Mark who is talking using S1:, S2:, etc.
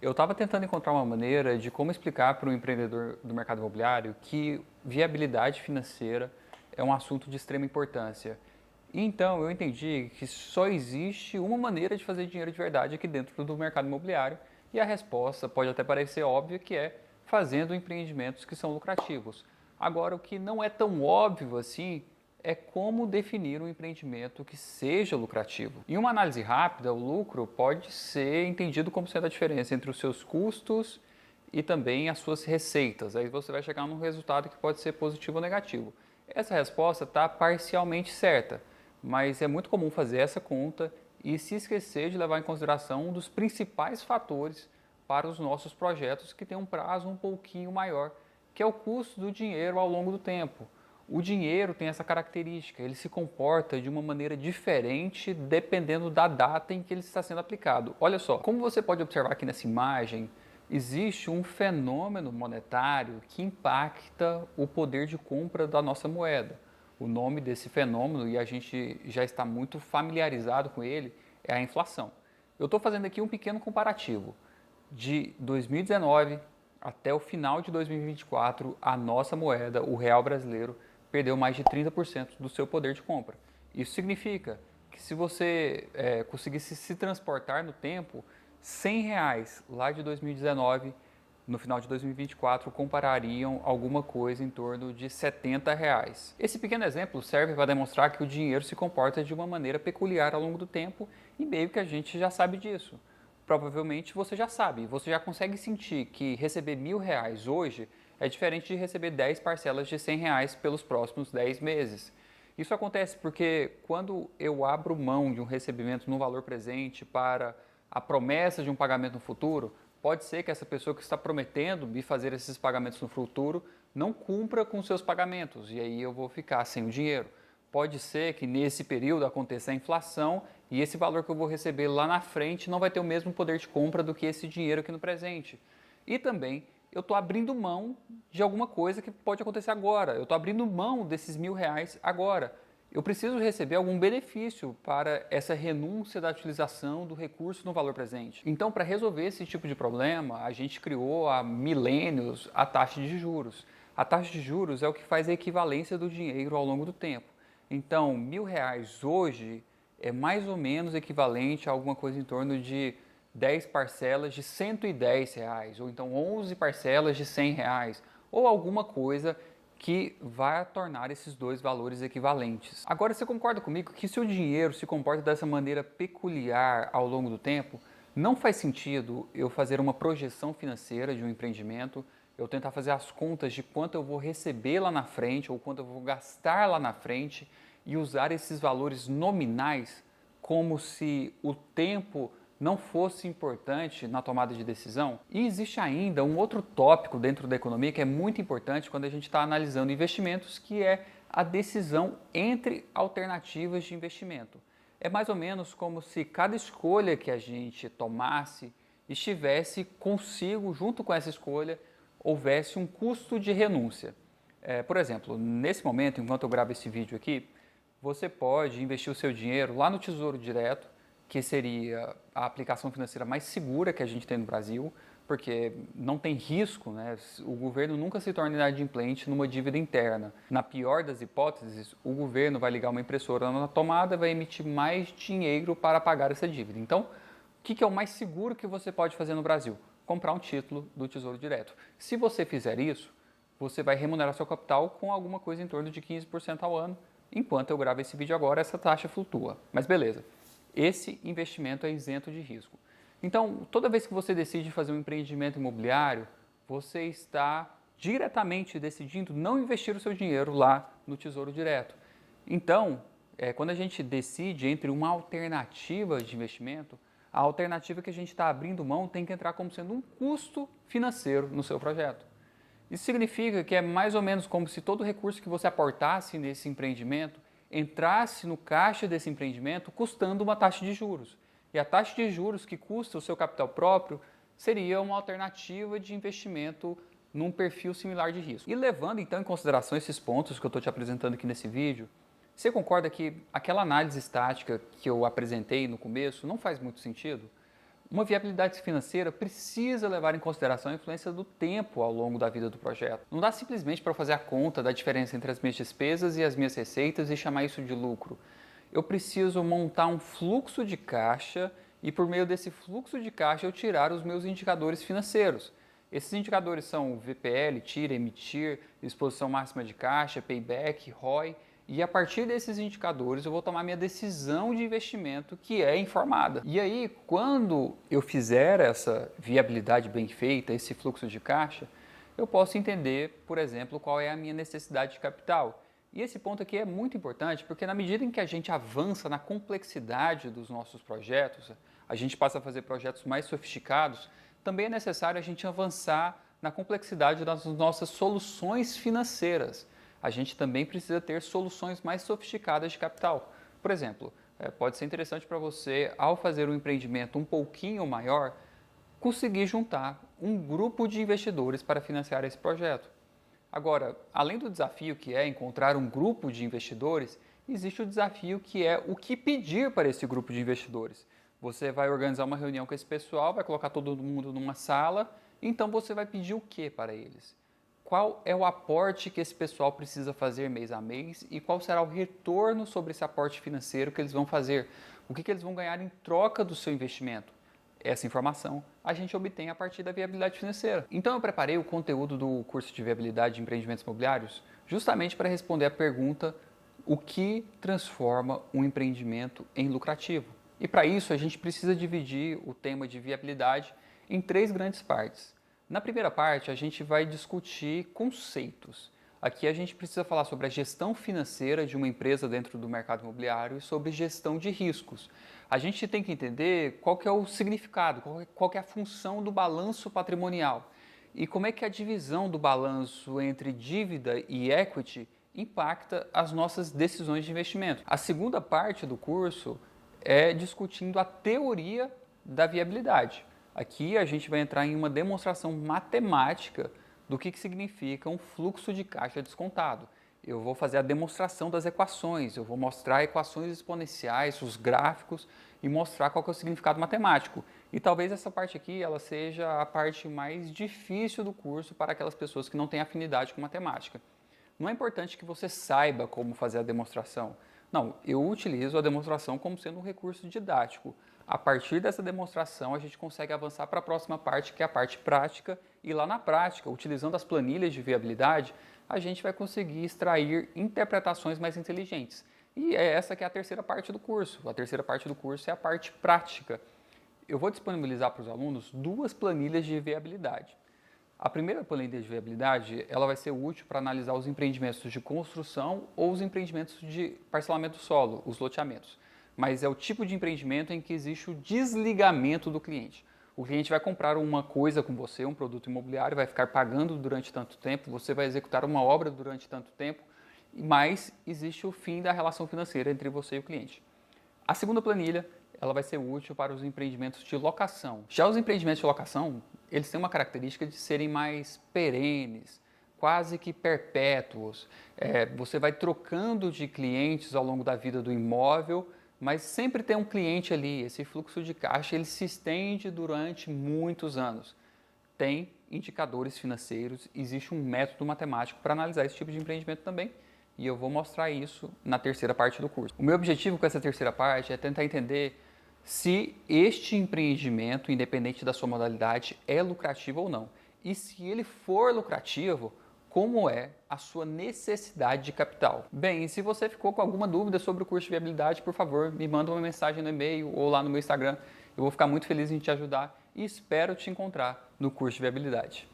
S1: Eu estava tentando encontrar uma maneira de como explicar para um empreendedor do mercado imobiliário que viabilidade financeira é um assunto de extrema importância. E então eu entendi que só existe uma maneira de fazer dinheiro de verdade aqui dentro do mercado imobiliário e a resposta pode até parecer óbvia, que é fazendo empreendimentos que são lucrativos. Agora, o que não é tão óbvio assim é como definir um empreendimento que seja lucrativo. Em uma análise rápida, o lucro pode ser entendido como sendo a diferença entre os seus custos e também as suas receitas. Aí você vai chegar num resultado que pode ser positivo ou negativo. Essa resposta está parcialmente certa, mas é muito comum fazer essa conta e se esquecer de levar em consideração um dos principais fatores para os nossos projetos que tem um prazo um pouquinho maior, que é o custo do dinheiro ao longo do tempo. O dinheiro tem essa característica, ele se comporta de uma maneira diferente dependendo da data em que ele está sendo aplicado. Olha só, como você pode observar aqui nessa imagem, existe um fenômeno monetário que impacta o poder de compra da nossa moeda. O nome desse fenômeno, e a gente já está muito familiarizado com ele, é a inflação. Eu estou fazendo aqui um pequeno comparativo. De 2019 até o final de 2024, a nossa moeda, o real brasileiro, perdeu mais de 30% do seu poder de compra. Isso significa que se você conseguisse se transportar no tempo, R$ 100 lá de 2019, no final de 2024, comparariam alguma coisa em torno de R$ 70. Esse pequeno exemplo serve para demonstrar que o dinheiro se comporta de uma maneira peculiar ao longo do tempo e meio que a gente já sabe disso. Provavelmente você já sabe, você já consegue sentir que receber R$ 1.000 hoje é diferente de receber 10 parcelas de R$ 100 pelos próximos 10 meses. Isso acontece porque quando eu abro mão de um recebimento no valor presente para a promessa de um pagamento no futuro, pode ser que essa pessoa que está prometendo me fazer esses pagamentos no futuro não cumpra com seus pagamentos e aí eu vou ficar sem o dinheiro. Pode ser que nesse período aconteça a inflação e esse valor que eu vou receber lá na frente não vai ter o mesmo poder de compra do que esse dinheiro aqui no presente. E também eu estou abrindo mão de alguma coisa que pode acontecer agora. Eu estou abrindo mão desses R$ 1.000 agora. Eu preciso receber algum benefício para essa renúncia da utilização do recurso no valor presente. Então, para resolver esse tipo de problema, a gente criou há milênios a taxa de juros. A taxa de juros é o que faz a equivalência do dinheiro ao longo do tempo. Então, R$ 1.000 hoje é mais ou menos equivalente a alguma coisa em torno de 10 parcelas de R$ 110, ou então 11 parcelas de R$ 100, ou alguma coisa que vai tornar esses dois valores equivalentes. Agora, você concorda comigo que se o dinheiro se comporta dessa maneira peculiar ao longo do tempo, não faz sentido eu fazer uma projeção financeira de um empreendimento, eu tentar fazer as contas de quanto eu vou receber lá na frente ou quanto eu vou gastar lá na frente e usar esses valores nominais como se o tempo não fosse importante na tomada de decisão? E existe ainda um outro tópico dentro da economia que é muito importante quando a gente está analisando investimentos, que é a decisão entre alternativas de investimento. É mais ou menos como se cada escolha que a gente tomasse estivesse consigo, junto com essa escolha, houvesse um custo de renúncia. Por exemplo, nesse momento, enquanto eu gravo esse vídeo aqui, você pode investir o seu dinheiro lá no Tesouro Direto, que seria a aplicação financeira mais segura que a gente tem no Brasil, porque não tem risco, né? O governo nunca se torna inadimplente numa dívida interna. Na pior das hipóteses, o governo vai ligar uma impressora na tomada e vai emitir mais dinheiro para pagar essa dívida. Então, o que é o mais seguro que você pode fazer no Brasil? Comprar um título do Tesouro Direto. Se você fizer isso, você vai remunerar seu capital com alguma coisa em torno de 15% ao ano. Enquanto eu gravo esse vídeo agora, essa taxa flutua. Mas beleza. Esse investimento é isento de risco. Então, toda vez que você decide fazer um empreendimento imobiliário, você está diretamente decidindo não investir o seu dinheiro lá no Tesouro Direto. Então, quando a gente decide entre uma alternativa de investimento, a alternativa que a gente está abrindo mão tem que entrar como sendo um custo financeiro no seu projeto. Isso significa que é mais ou menos como se todo recurso que você aportasse nesse empreendimento entrasse no caixa desse empreendimento custando uma taxa de juros. E a taxa de juros que custa o seu capital próprio seria uma alternativa de investimento num perfil similar de risco. E levando então em consideração esses pontos que eu estou te apresentando aqui nesse vídeo, você concorda que aquela análise estática que eu apresentei no começo não faz muito sentido? Uma viabilidade financeira precisa levar em consideração a influência do tempo ao longo da vida do projeto. Não dá simplesmente para fazer a conta da diferença entre as minhas despesas e as minhas receitas e chamar isso de lucro. Eu preciso montar um fluxo de caixa e, por meio desse fluxo de caixa, eu tirar os meus indicadores financeiros. Esses indicadores são o VPL, tira, emitir, exposição máxima de caixa, payback, ROI. E a partir desses indicadores eu vou tomar minha decisão de investimento, que é informada. E aí, quando eu fizer essa viabilidade bem feita, esse fluxo de caixa, eu posso entender, por exemplo, qual é a minha necessidade de capital. E esse ponto aqui é muito importante porque na medida em que a gente avança na complexidade dos nossos projetos, a gente passa a fazer projetos mais sofisticados, também é necessário a gente avançar na complexidade das nossas soluções financeiras. A gente também precisa ter soluções mais sofisticadas de capital. Por exemplo, pode ser interessante para você, ao fazer um empreendimento um pouquinho maior, conseguir juntar um grupo de investidores para financiar esse projeto. Agora, além do desafio que é encontrar um grupo de investidores, existe o desafio que é o que pedir para esse grupo de investidores. Você vai organizar uma reunião com esse pessoal, vai colocar todo mundo numa sala, então você vai pedir o que para eles? Qual é o aporte que esse pessoal precisa fazer mês a mês e qual será o retorno sobre esse aporte financeiro que eles vão fazer? O que eles vão ganhar em troca do seu investimento? Essa informação a gente obtém a partir da viabilidade financeira. Então eu preparei o conteúdo do curso de viabilidade de empreendimentos imobiliários justamente para responder a pergunta: o que transforma um empreendimento em lucrativo? E para isso a gente precisa dividir o tema de viabilidade em 3 grandes partes. Na primeira parte, a gente vai discutir conceitos. Aqui a gente precisa falar sobre a gestão financeira de uma empresa dentro do mercado imobiliário e sobre gestão de riscos. A gente tem que entender qual que é o significado, qual que é a função do balanço patrimonial e como é que a divisão do balanço entre dívida e equity impacta as nossas decisões de investimento. A segunda parte do curso é discutindo a teoria da viabilidade. Aqui a gente vai entrar em uma demonstração matemática do que significa um fluxo de caixa descontado. Eu vou fazer a demonstração das equações, eu vou mostrar equações exponenciais, os gráficos e mostrar qual que é o significado matemático. E talvez essa parte aqui ela seja a parte mais difícil do curso para aquelas pessoas que não têm afinidade com matemática. Não é importante que você saiba como fazer a demonstração. Não, eu utilizo a demonstração como sendo um recurso didático. A partir dessa demonstração, a gente consegue avançar para a próxima parte, que é a parte prática. E lá na prática, utilizando as planilhas de viabilidade, a gente vai conseguir extrair interpretações mais inteligentes. E é essa que é a terceira parte do curso. A terceira parte do curso é a parte prática. Eu vou disponibilizar para os alunos 2 planilhas de viabilidade. A primeira planilha de viabilidade ela vai ser útil para analisar os empreendimentos de construção ou os empreendimentos de parcelamento solo, os loteamentos. Mas é o tipo de empreendimento em que existe o desligamento do cliente. O cliente vai comprar uma coisa com você, um produto imobiliário, vai ficar pagando durante tanto tempo, você vai executar uma obra durante tanto tempo, mas existe o fim da relação financeira entre você e o cliente. A segunda planilha ela vai ser útil para os empreendimentos de locação. Já os empreendimentos de locação, eles têm uma característica de serem mais perenes, quase que perpétuos. Você vai trocando de clientes ao longo da vida do imóvel, mas sempre tem um cliente ali. Esse fluxo de caixa ele se estende durante muitos anos. Tem indicadores financeiros, existe um método matemático para analisar esse tipo de empreendimento também. E eu vou mostrar isso na terceira parte do curso. O meu objetivo com essa terceira parte é tentar entender se este empreendimento, independente da sua modalidade, é lucrativo ou não. E se ele for lucrativo, como é a sua necessidade de capital. Bem, e se você ficou com alguma dúvida sobre o curso de viabilidade, por favor, me manda uma mensagem no e-mail ou lá no meu Instagram. Eu vou ficar muito feliz em te ajudar e espero te encontrar no curso de viabilidade.